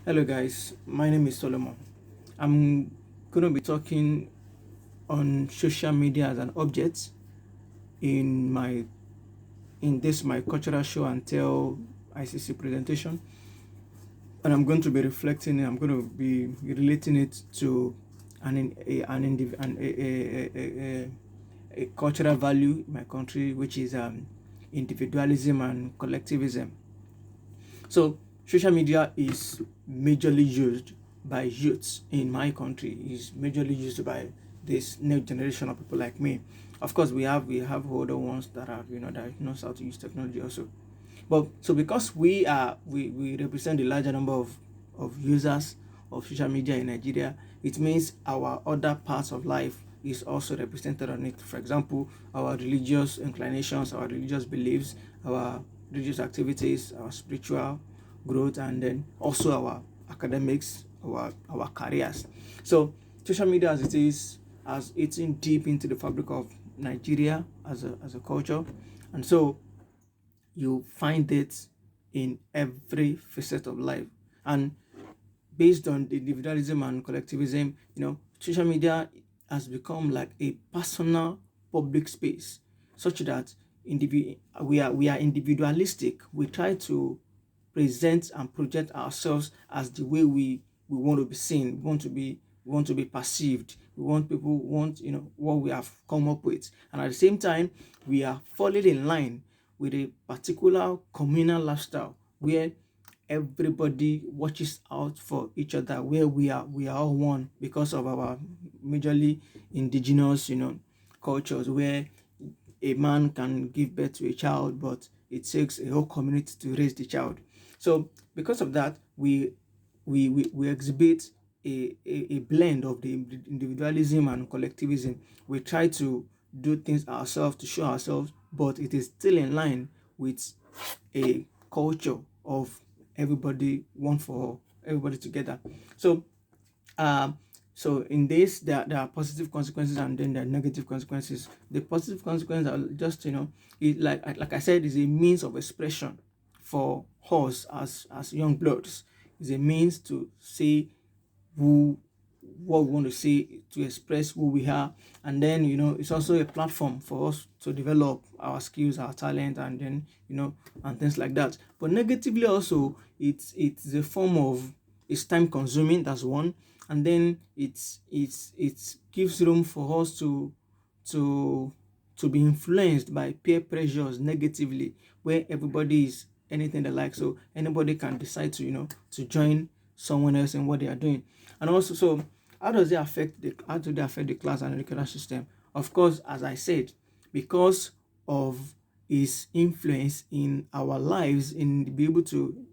Hello guys, my name is Solomon. I'm going to be talking on social media as an object in my cultural show and tell ICC presentation, and I'm going to be reflecting it. I'm going to be relating it to a cultural value in my country, which is individualism and collectivism. So social media is majorly used by youths in my country, is majorly used by this new generation of people like me. Of course, we have older ones that are that knows how to use technology also. But so because we represent the larger number of users of social media in Nigeria, it means our other parts of life is also represented on it. For example, our religious inclinations, our religious beliefs, our religious activities, our spiritual growth, and then also our academics, our careers. So social media as it is has eaten deep into the fabric of Nigeria as a culture. And so you find it in every facet of life. And based on the individualism and collectivism, social media has become like a personal public space, such that we are individualistic. We try to present and project ourselves as the way we want to be seen. We want to be perceived. We want what we have come up with, and at the same time, we are falling in line with a particular communal lifestyle where everybody watches out for each other, where we are all one because of our majorly indigenous cultures, where a man can give birth to a child, but it takes a whole community to raise the child. So because of that, we exhibit a blend of the individualism and collectivism. We try to do things ourselves to show ourselves, but it is still in line with a culture of everybody one for all, everybody together. So um, so in this, there are positive consequences and then there are negative consequences. The positive consequences are just it, like I said, is a means of expression for us as young bloods. Is a means to say who what we want to say, to express who we are, and then it's also a platform for us to develop our skills, our talent, and then and things like that. But negatively also, it's a form of, it's time consuming. That's one. And then it gives room for us to to be influenced by peer pressures negatively, where everybody is anything they like. So anybody can decide to join someone else in what they are doing. And also, so how do they affect the class and educational system? Of course, as I said, because of his influence in our lives, in be able to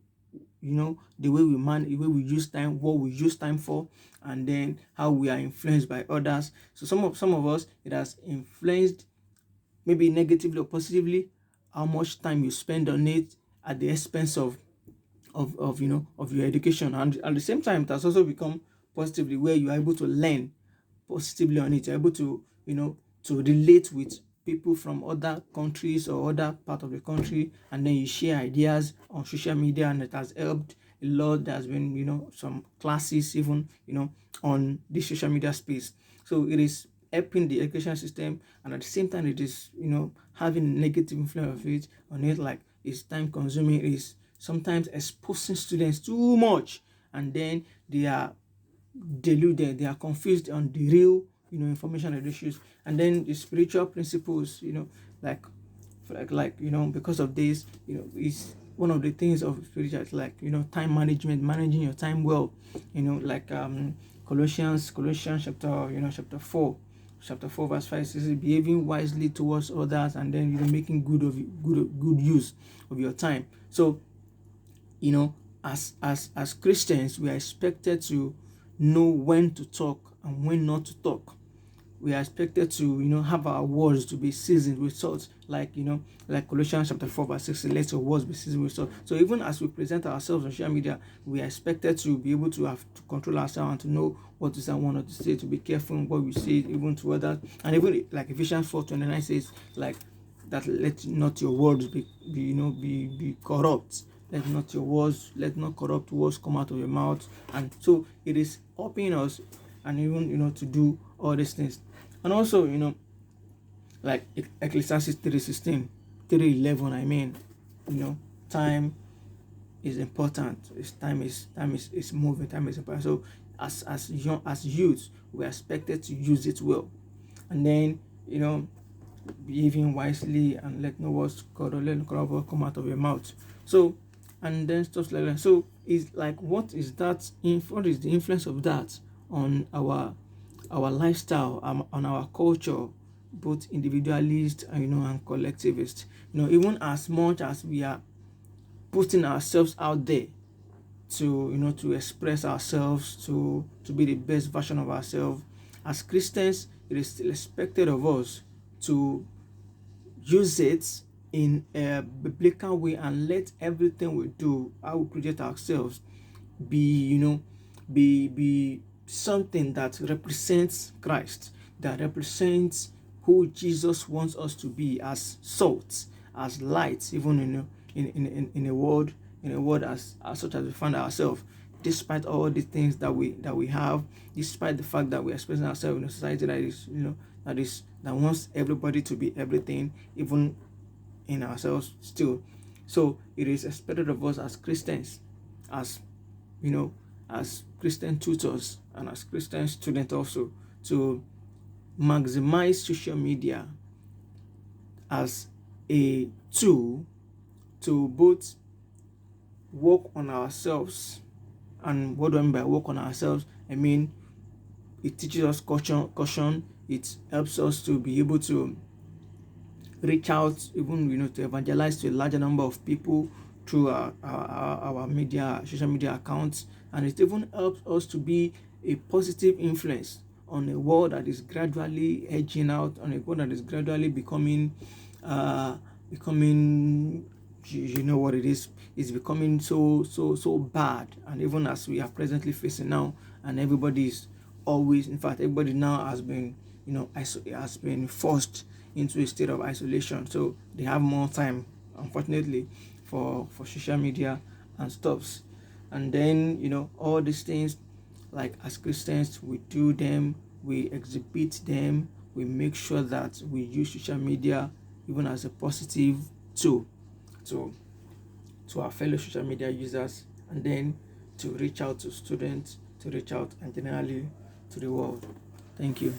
the way the way we use time, what we use time for, and then how we are influenced by others. So some of us, it has influenced, maybe negatively or positively, how much time you spend on it at the expense of your education. And at the same time, it has also become positively, where you are able to learn positively on it. You're able to to relate with people from other countries or other part of the country, and then you share ideas on social media, and it has helped a lot. There's been some classes even on the social media space. So it is helping the education system, and at the same time it is having negative influence of it on it, like it's time consuming, is sometimes exposing students too much, and then they are deluded, they are confused on the real information and issues. And then the spiritual principles, like because of this, is one of the things of spiritual, like time management, managing your time well, like Colossians chapter 4, verse 5 says, behaving wisely towards others, and then making good use of your time. So as Christians, we are expected to know when to talk and when not to talk. We are expected to have our words to be seasoned with salt, like Colossians chapter 4 verse 6, let your words be seasoned with salt. So even as we present ourselves on social media, we are expected to be able to have to control ourselves and to know what is I want to say, to be careful in what we say even to others. And even like Ephesians 4:29 says, like that, let not your words be corrupt, let not your words, let not corrupt words come out of your mouth. And so it is helping us, and even to do all these things. And also like Ecclesiastes 3:16, 3:11, I mean, time is important. Time is moving. Time is important. So as young as youth, we're expected to use it well, and then behaving wisely, and let no words come out of your mouth. So, and then stuff like that. So it's like, what is the influence of that on our lifestyle, on our culture, both individualist and and collectivist. Even as much as we are putting ourselves out there to express ourselves, to be the best version of ourselves as Christians, it is still expected of us to use it in a biblical way, and let everything we do, how we project ourselves, be be something that represents Christ, that represents who Jesus wants us to be, as salt, as light, even in a world as such as we find ourselves. Despite all the things that we have, despite the fact that we're expressing ourselves in a society that wants everybody to be everything, even in ourselves still. So it is expected of us as Christians, as as Christian tutors and as Christian students also, to maximize social media as a tool to both work on ourselves. And what do I mean by work on ourselves? I mean, it teaches us caution. It helps us to be able to reach out, even to evangelize to a larger number of people through our media, social media accounts. And it even helps us to be a positive influence on a world that is gradually edging out, on a world that is gradually becoming you know what it is becoming so bad. And even as we are presently facing now, and everybody is always, in fact, everybody now has been has been forced into a state of isolation, so they have more time, unfortunately, for social media and stuffs. And then all these things, like as Christians, we do them, we exhibit them, we make sure that we use social media even as a positive tool to our fellow social media users, and then to reach out to students, to reach out and generally to the world. Thank you.